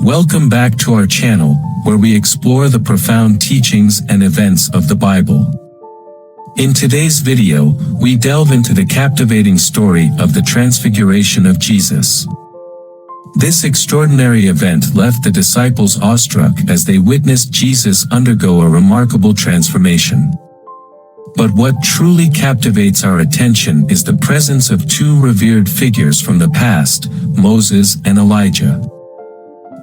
Welcome back to our channel, where we explore the profound teachings and events of the Bible. In today's video, we delve into the captivating story of the Transfiguration of Jesus. This extraordinary event left the disciples awestruck as they witnessed Jesus undergo a remarkable transformation. But what truly captivates our attention is the presence of two revered figures from the past, Moses and Elijah.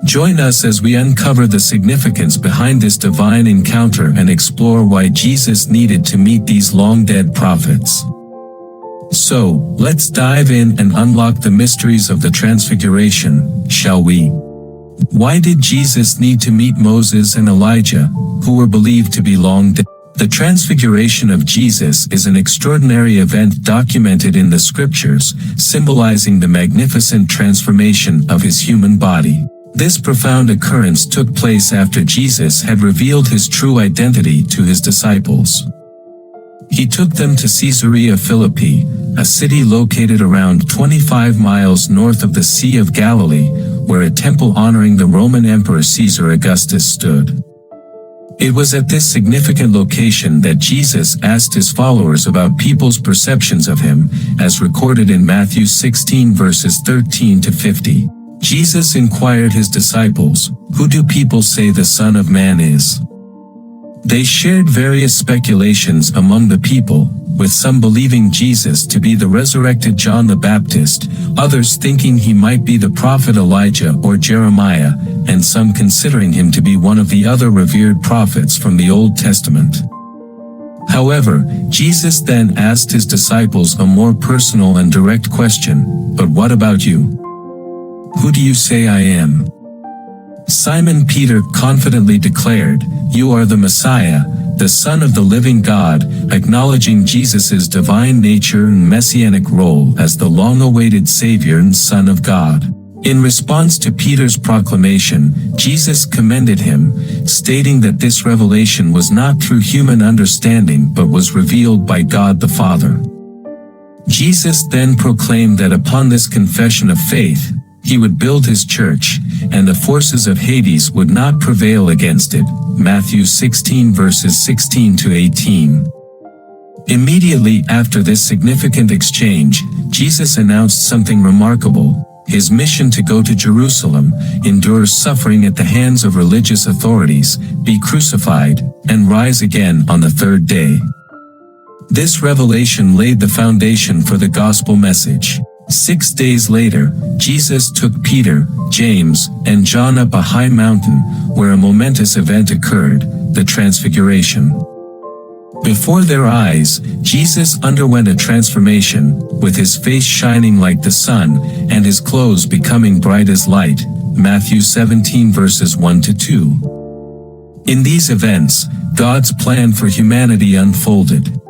Join us as we uncover the significance behind this divine encounter and explore why Jesus needed to meet these long-dead prophets. So, let's dive in and unlock the mysteries of the Transfiguration, shall we? Why did Jesus need to meet Moses and Elijah, who were believed to be long dead? The Transfiguration of Jesus is an extraordinary event documented in the Scriptures, symbolizing the magnificent transformation of his human body. This profound occurrence took place after Jesus had revealed his true identity to his disciples. He took them to Caesarea Philippi, a city located around 25 miles north of the Sea of Galilee, where a temple honoring the Roman Emperor Caesar Augustus stood. It was at this significant location that Jesus asked his followers about people's perceptions of him, as recorded in Matthew 16 verses 13 to 50. Jesus inquired his disciples, "Who do people say the Son of Man is?" They shared various speculations among the people, with some believing Jesus to be the resurrected John the Baptist, others thinking he might be the prophet Elijah or Jeremiah, and some considering him to be one of the other revered prophets from the Old Testament. However, Jesus then asked his disciples a more personal and direct question, "But what about you? Who do you say I am?" Simon Peter confidently declared, "You are the Messiah, the Son of the living God," acknowledging Jesus' divine nature and messianic role as the long-awaited Savior and Son of God. In response to Peter's proclamation, Jesus commended him, stating that this revelation was not through human understanding but was revealed by God the Father. Jesus then proclaimed that upon this confession of faith, he would build his church, and the forces of Hades would not prevail against it. Matthew 16 verses 16 to 18. Immediately after this significant exchange, Jesus announced something remarkable: his mission to go to Jerusalem, endure suffering at the hands of religious authorities, be crucified, and rise again on the third day. This revelation laid the foundation for the gospel message. 6 days later, Jesus took Peter, James, and John up a high mountain, where a momentous event occurred, the Transfiguration. Before their eyes, Jesus underwent a transformation, with his face shining like the sun, and his clothes becoming bright as light. Matthew 17 verses 1 to 2. In these events, God's plan for humanity unfolded.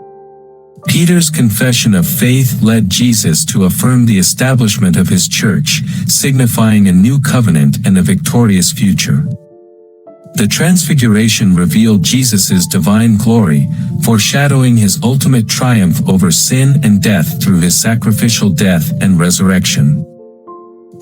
Peter's confession of faith led Jesus to affirm the establishment of his church, signifying a new covenant and a victorious future. The Transfiguration revealed Jesus' divine glory, foreshadowing his ultimate triumph over sin and death through his sacrificial death and resurrection.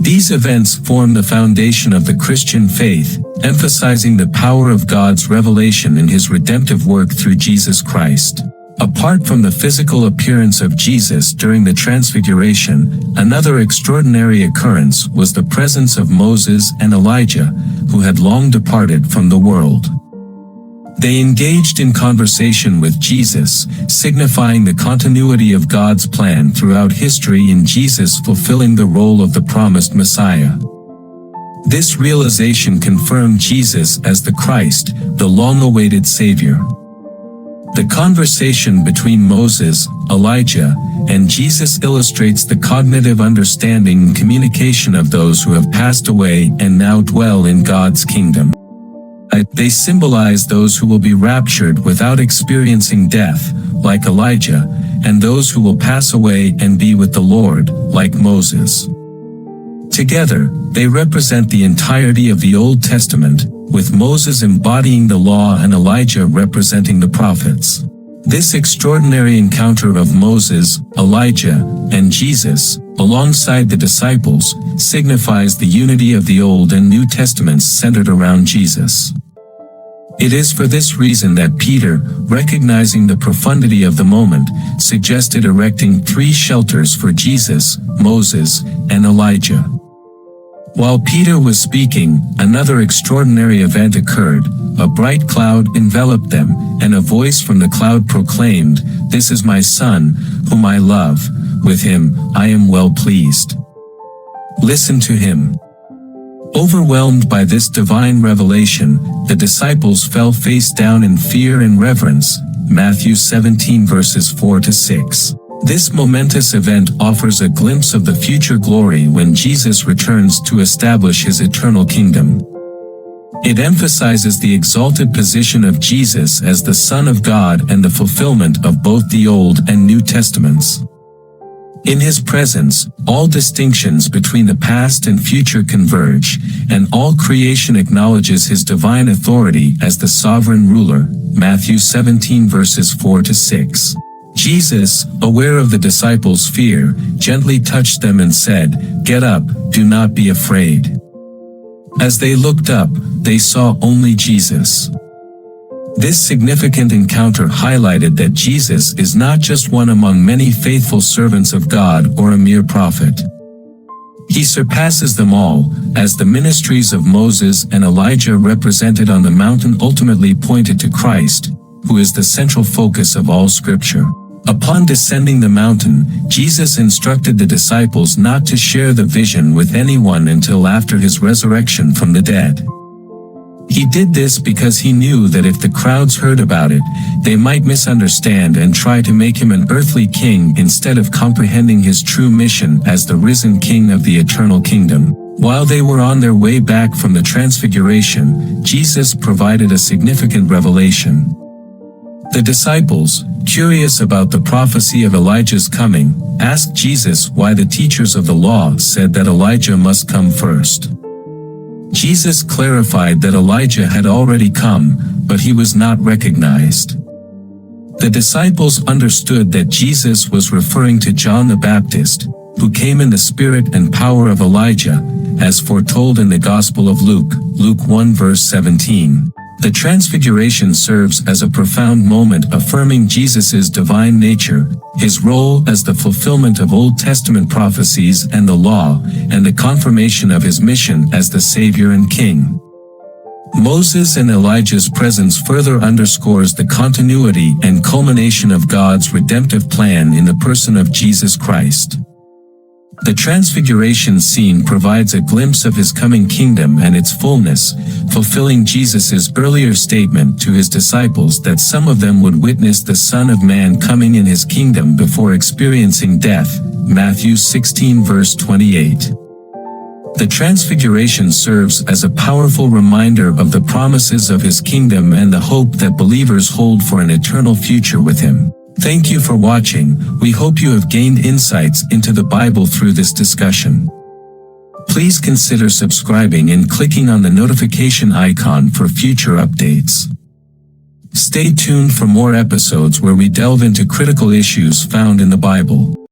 These events form the foundation of the Christian faith, emphasizing the power of God's revelation in his redemptive work through Jesus Christ. Apart from the physical appearance of Jesus during the Transfiguration, another extraordinary occurrence was the presence of Moses and Elijah, who had long departed from the world. They engaged in conversation with Jesus, signifying the continuity of God's plan throughout history in Jesus fulfilling the role of the promised Messiah. This realization confirmed Jesus as the Christ, the long-awaited Savior. The conversation between Moses, Elijah, and Jesus illustrates the cognitive understanding and communication of those who have passed away and now dwell in God's kingdom. They symbolize those who will be raptured without experiencing death, like Elijah, and those who will pass away and be with the Lord, like Moses. Together, they represent the entirety of the Old Testament, with Moses embodying the law and Elijah representing the prophets. This extraordinary encounter of Moses, Elijah, and Jesus, alongside the disciples, signifies the unity of the Old and New Testaments centered around Jesus. It is for this reason that Peter, recognizing the profundity of the moment, suggested erecting 3 shelters for Jesus, Moses, and Elijah. While Peter was speaking, another extraordinary event occurred. A bright cloud enveloped them, and a voice from the cloud proclaimed, "This is my Son, whom I love. With him, I am well pleased. Listen to him." Overwhelmed by this divine revelation, the disciples fell face down in fear and reverence. Matthew 17 verses 4 to 6. This momentous event offers a glimpse of the future glory when Jesus returns to establish his eternal kingdom. It emphasizes the exalted position of Jesus as the Son of God and the fulfillment of both the Old and New Testaments. In his presence, all distinctions between the past and future converge, and all creation acknowledges his divine authority as the sovereign ruler. Matthew 17 verses 4 to 6. Jesus, aware of the disciples' fear, gently touched them and said, "Get up, do not be afraid." As they looked up, they saw only Jesus. This significant encounter highlighted that Jesus is not just one among many faithful servants of God or a mere prophet. He surpasses them all, as the ministries of Moses and Elijah represented on the mountain ultimately pointed to Christ, who is the central focus of all Scripture. Upon descending the mountain, Jesus instructed the disciples not to share the vision with anyone until after his resurrection from the dead. He did this because he knew that if the crowds heard about it, they might misunderstand and try to make him an earthly king instead of comprehending his true mission as the risen king of the eternal kingdom. While they were on their way back from the Transfiguration, Jesus provided a significant revelation. The disciples, curious about the prophecy of Elijah's coming, asked Jesus why the teachers of the law said that Elijah must come first. Jesus clarified that Elijah had already come, but he was not recognized. The disciples understood that Jesus was referring to John the Baptist, who came in the spirit and power of Elijah, as foretold in the Gospel of Luke, Luke 1 verse 17. The Transfiguration serves as a profound moment affirming Jesus' divine nature, his role as the fulfillment of Old Testament prophecies and the law, and the confirmation of his mission as the Savior and King. Moses and Elijah's presence further underscores the continuity and culmination of God's redemptive plan in the person of Jesus Christ. The Transfiguration scene provides a glimpse of his coming kingdom and its fullness, fulfilling Jesus' earlier statement to his disciples that some of them would witness the Son of Man coming in his kingdom before experiencing death. Matthew 16 verse 28. The Transfiguration serves as a powerful reminder of the promises of his kingdom and the hope that believers hold for an eternal future with him. Thank you for watching. We hope you have gained insights into the Bible through this discussion. Please consider subscribing and clicking on the notification icon for future updates. Stay tuned for more episodes where we delve into critical issues found in the Bible.